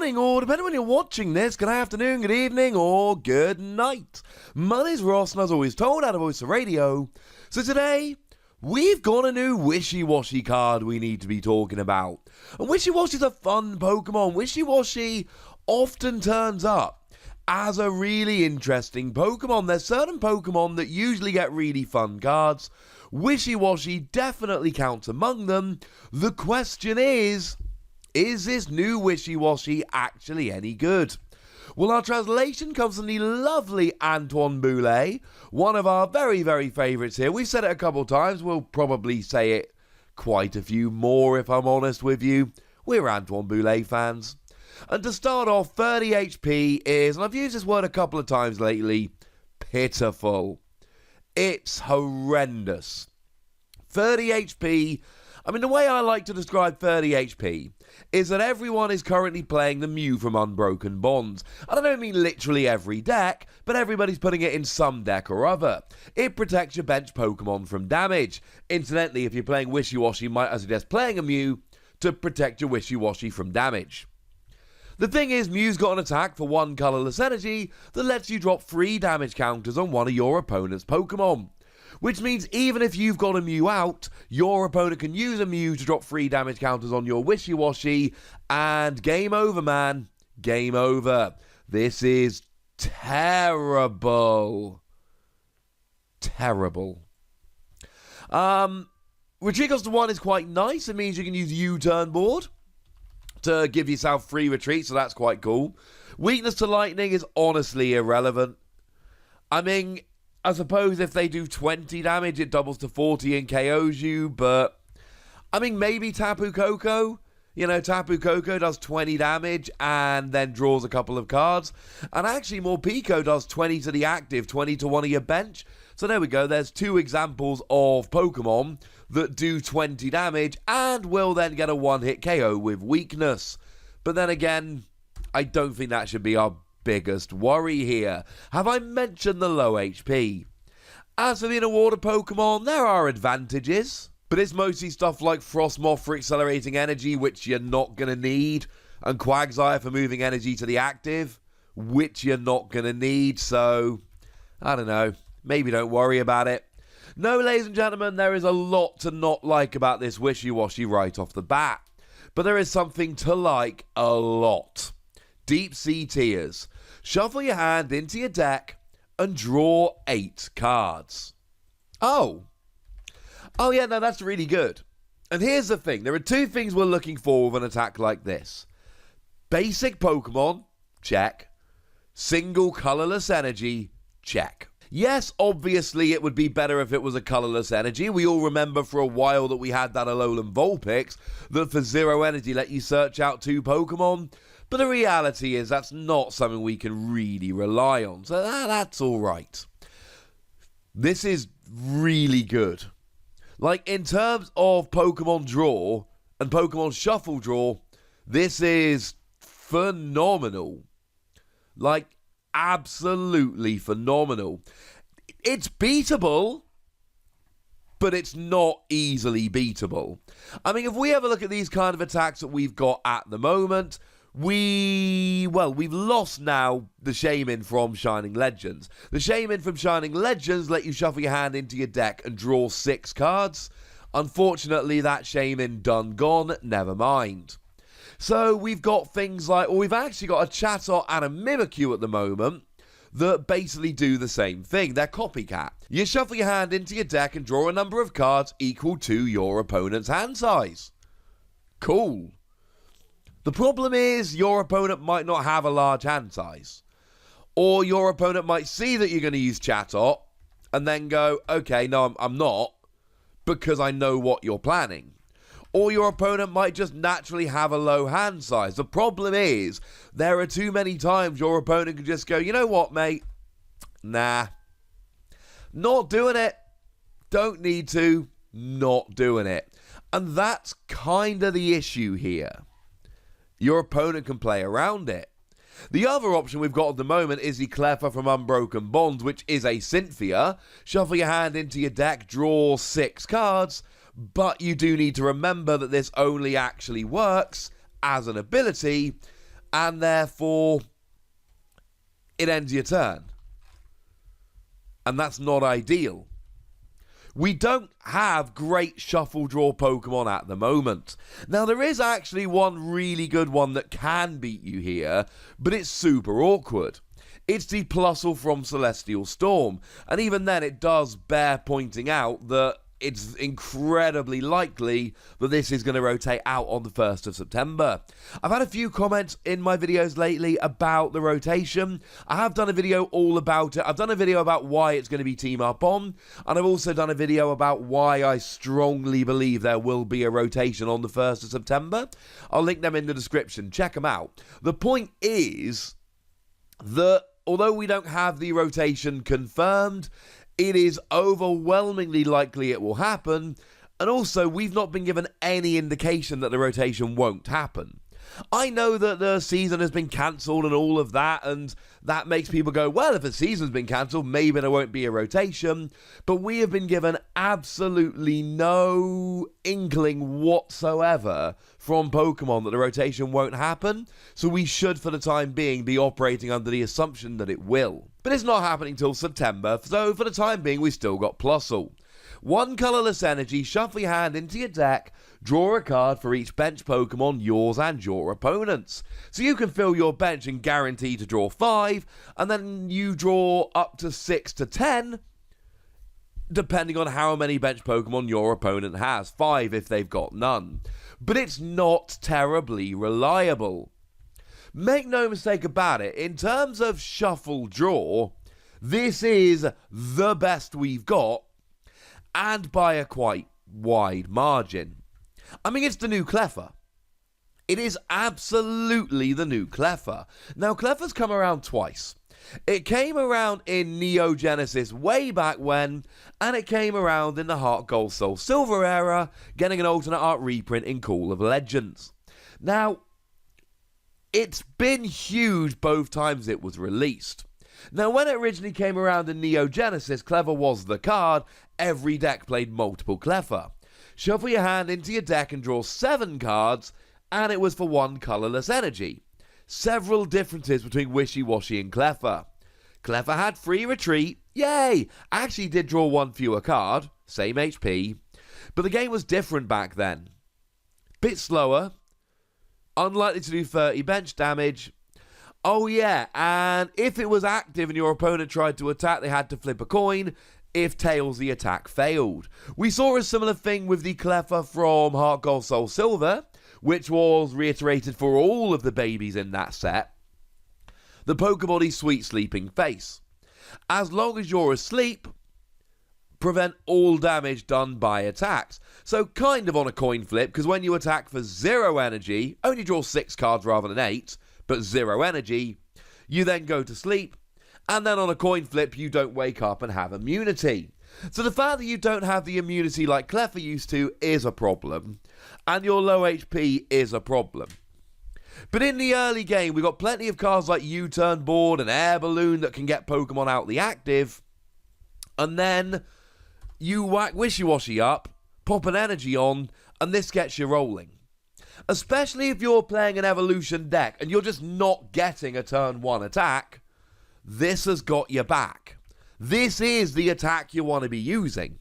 morning, or depending when you're watching this, good afternoon, good evening, or good night. My name's Ross, and as always told, out of Voice of Radio. So today, we've got a new Wishiwashi card we need to be talking about. And Wishiwashi's a fun Pokemon. Wishiwashi often turns up as a really interesting Pokemon. There's certain Pokemon that usually get really fun cards. Wishiwashi definitely counts among them. The question is this new Wishiwashi actually any good? Well, our translation comes from the lovely Antoine Boulet, one of our very, very favourites here. We've said it a couple times. We'll probably say it quite a few more if I'm honest with you. We're Antoine Boulet fans. And to start off, 30 HP is, and I've used this word a couple of times lately, pitiful. It's horrendous. 30 HP, I mean, the way I like to describe 30 HP is that everyone is currently playing the Mew from Unbroken Bonds. And I don't mean literally every deck, but everybody's putting it in some deck or other. It protects your bench Pokemon from damage. Incidentally, if you're playing Wishiwashi, might I suggest playing a Mew to protect your Wishiwashi from damage. The thing is, Mew's got an attack for 1 colourless energy that lets you drop 3 damage counters on one of your opponent's Pokemon. Which means even if you've got a Mew out, your opponent can use a Mew to drop 3 damage counters on your Wishiwashi, and game over, man. Game over. This is terrible. Terrible. Retreat cost of 1 is quite nice. It means you can use U-turn board to give yourself free retreat, so that's quite cool. Weakness to lightning is honestly irrelevant. I mean, I suppose if they do 20 damage, it doubles to 40 and KOs you, but I mean, maybe Tapu Koko. You know, Tapu Koko does 20 damage and then draws a couple of cards. And actually, Morpeko does 20 to the active, 20 to one of your bench. So there we go. There's 2 examples of Pokemon that do 20 damage and will then get a one-hit KO with weakness. But then again, I don't think that should be our biggest worry here. Have I mentioned the low HP? As for being a water Pokemon, there are advantages, but it's mostly stuff like Frostmoth for accelerating energy, which you're not going to need, and Quagsire for moving energy to the active, which you're not going to need, so I don't know, maybe don't worry about it. No, ladies and gentlemen, there is a lot to not like about this Wishiwashi right off the bat, but there is something to like a lot. Deep Sea Tears. Shuffle your hand into your deck and draw 8 cards. Oh yeah, no, that's really good. And here's the thing. There are 2 things we're looking for with an attack like this. Basic Pokemon, check. Single colourless energy, check. Yes, obviously it would be better if it was a colourless energy. We all remember for a while that we had that Alolan Vulpix that for 0 energy let you search out 2 Pokemon. But the reality is that's not something we can really rely on. So that's alright. This is really good. Like, in terms of Pokemon Draw and Pokemon Shuffle Draw, this is phenomenal. Like, absolutely phenomenal. It's beatable, but it's not easily beatable. I mean, if we have a look at these kind of attacks that we've got at the moment, we've lost now the Shaman from Shining Legends. The Shaman from Shining Legends let you shuffle your hand into your deck and draw 6 cards. Unfortunately, that Shaman done gone, never mind. So we've got things like, or we've actually got a Chatot and a Mimikyu at the moment that basically do the same thing. They're copycat. You shuffle your hand into your deck and draw a number of cards equal to your opponent's hand size. Cool. The problem is your opponent might not have a large hand size. Or your opponent might see that you're going to use Chatot and then go, okay, no, I'm not, because I know what you're planning. Or your opponent might just naturally have a low hand size. The problem is, there are too many times your opponent can just go, you know what, mate? Nah. Not doing it. Don't need to. Not doing it. And that's kind of the issue here. Your opponent can play around it. The other option we've got at the moment is the Cleffa from Unbroken Bonds, which is a Cynthia. Shuffle your hand into your deck, draw 6 cards, but you do need to remember that this only actually works as an ability and therefore it ends your turn. And that's not ideal. We don't have great shuffle draw Pokemon at the moment. Now, there is actually one really good one that can beat you here, but it's super awkward. It's the Plusle from Celestial Storm, and even then it does bear pointing out that it's incredibly likely that this is going to rotate out on the 1st of September. I've had a few comments in my videos lately about the rotation. I have done a video all about it. I've done a video about why it's going to be Team Up On, and I've also done a video about why I strongly believe there will be a rotation on the 1st of September. I'll link them in the description. Check them out. The point is that although we don't have the rotation confirmed, it is overwhelmingly likely it will happen, and also we've not been given any indication that the rotation won't happen. I know that the season has been cancelled and all of that, and that makes people go, well, if the season's been cancelled, maybe there won't be a rotation, but we have been given absolutely no inkling whatsoever from Pokemon that the rotation won't happen, so we should, for the time being, be operating under the assumption that it will. But it's not happening till September, so for the time being, we've still got Plusle. One colourless energy, shuffle your hand into your deck, draw a card for each bench Pokemon, yours and your opponent's. So you can fill your bench and guarantee to draw 5, and then you draw up to 6 to 10, depending on how many bench Pokemon your opponent has. 5 if they've got none. But it's not terribly reliable. Make no mistake about it, in terms of shuffle draw, this is the best we've got, and by a quite wide margin. I mean, it's the new Cleffa. It is absolutely the new Cleffa. Now, Cleffa's come around twice. It came around in Neo Genesis way back when, and it came around in the Heart Gold Soul Silver era, getting an alternate art reprint in Call of Legends. Now, it's been huge both times it was released. Now, when it originally came around in Neo Genesis, Cleffa was the card. Every deck played multiple Cleffa. Shuffle your hand into your deck and draw 7 cards, and it was for 1 colourless energy. Several differences between Wishiwashi and Cleffa. Cleffa had free retreat, yay! Actually did draw 1 fewer card, same HP, but the game was different back then. Bit slower, unlikely to do 30 bench damage. Oh yeah, and if it was active and your opponent tried to attack, they had to flip a coin. If tails, the attack failed. We saw a similar thing with the Cleffa from Heart Gold Soul Silver, which was reiterated for all of the babies in that set. The Pokebody Sweet Sleeping Face. As long as you're asleep, prevent all damage done by attacks. So kind of on a coin flip, because when you attack for 0 energy, only draw 6 cards rather than 8, but 0 energy, you then go to sleep, and then on a coin flip, you don't wake up and have immunity. So the fact that you don't have the immunity like Cleffa used to is a problem, and your low HP is a problem. But in the early game, we got plenty of cards like U-Turn Board and Air Balloon that can get Pokemon out the active, and then you whack Wishiwashi up, pop an energy on, and this gets you rolling. Especially if you're playing an evolution deck and you're just not getting a turn 1 attack, this has got your back. This is the attack you want to be using.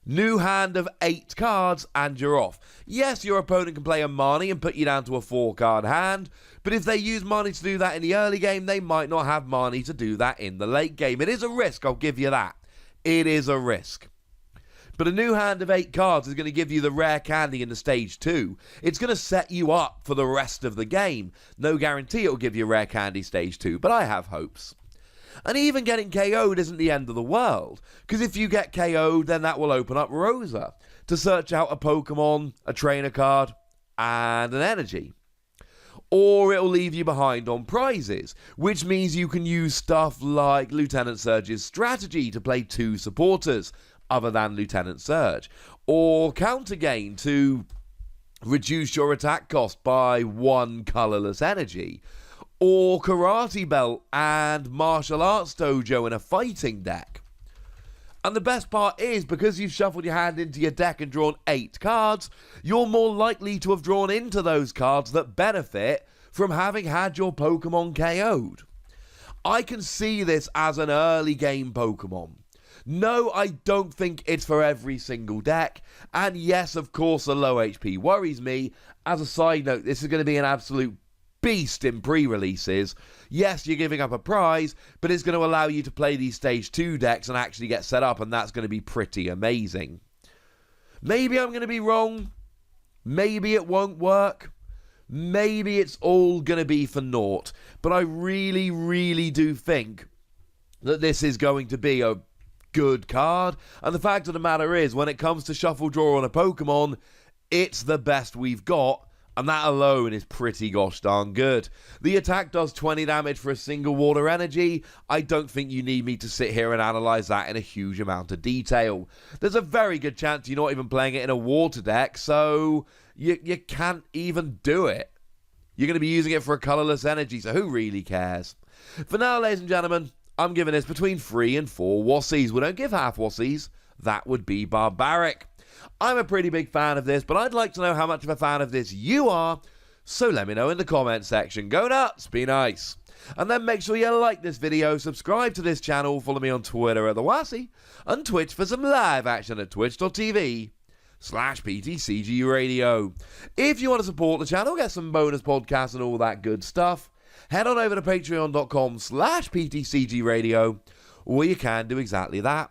New hand of 8 cards and you're off. Yes, your opponent can play a Marnie and put you down to a 4-card hand, but if they use Marnie to do that in the early game, they might not have Marnie to do that in the late game. It is a risk, I'll give you that. It is a risk. But a new hand of 8 cards is going to give you the rare candy in the stage 2. It's going to set you up for the rest of the game. No guarantee it'll give you rare candy stage 2, but I have hopes. And even getting KO'd isn't the end of the world, because if you get KO'd, then that will open up Rosa to search out a Pokemon, a trainer card, and an energy. Or it'll leave you behind on prizes, which means you can use stuff like Lieutenant Surge's strategy to play 2 supporters, other than Lieutenant Surge, or Counter Gain to reduce your attack cost by 1 colourless energy, or Karate Belt and Martial Arts Dojo in a fighting deck. And the best part is, because you've shuffled your hand into your deck and drawn 8 cards, you're more likely to have drawn into those cards that benefit from having had your Pokemon KO'd. I can see this as an early game Pokemon. No, I don't think it's for every single deck, and yes, of course, the low HP worries me. As a side note, this is going to be an absolute beast in pre-releases. Yes, you're giving up a prize, but it's going to allow you to play these Stage 2 decks and actually get set up, and that's going to be pretty amazing. Maybe I'm going to be wrong. Maybe it won't work. Maybe it's all going to be for naught. But I really, really do think that this is going to be a good card. And the fact of the matter is, when it comes to Shuffle Draw on a Pokemon, it's the best we've got. And that alone is pretty gosh darn good. The attack does 20 damage for a single water energy. I don't think you need me to sit here and analyse that in a huge amount of detail. There's a very good chance you're not even playing it in a water deck, so you can't even do it. You're going to be using it for a colourless energy, so who really cares? For now, ladies and gentlemen, I'm giving this between 3 and 4 Wassies. We don't give half Wassies. That would be barbaric. I'm a pretty big fan of this, but I'd like to know how much of a fan of this you are, so let me know in the comment section. Go nuts, be nice. And then make sure you like this video, subscribe to this channel, follow me on Twitter at The Wassie, and Twitch for some live action at twitch.tv/PTCGRadio. If you want to support the channel, get some bonus podcasts and all that good stuff, head on over to patreon.com/PTCGRadio, or you can do exactly that.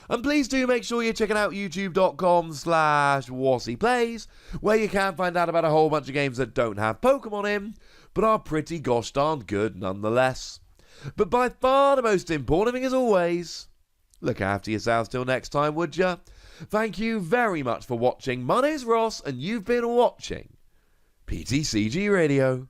And please do make sure you're checking out youtube.com/WassiePlays, where you can find out about a whole bunch of games that don't have Pokemon in, but are pretty gosh darn good nonetheless. But by far the most important thing, as always, look after yourselves till next time, would ya? Thank you very much for watching. My name's Ross, and you've been watching PTCG Radio.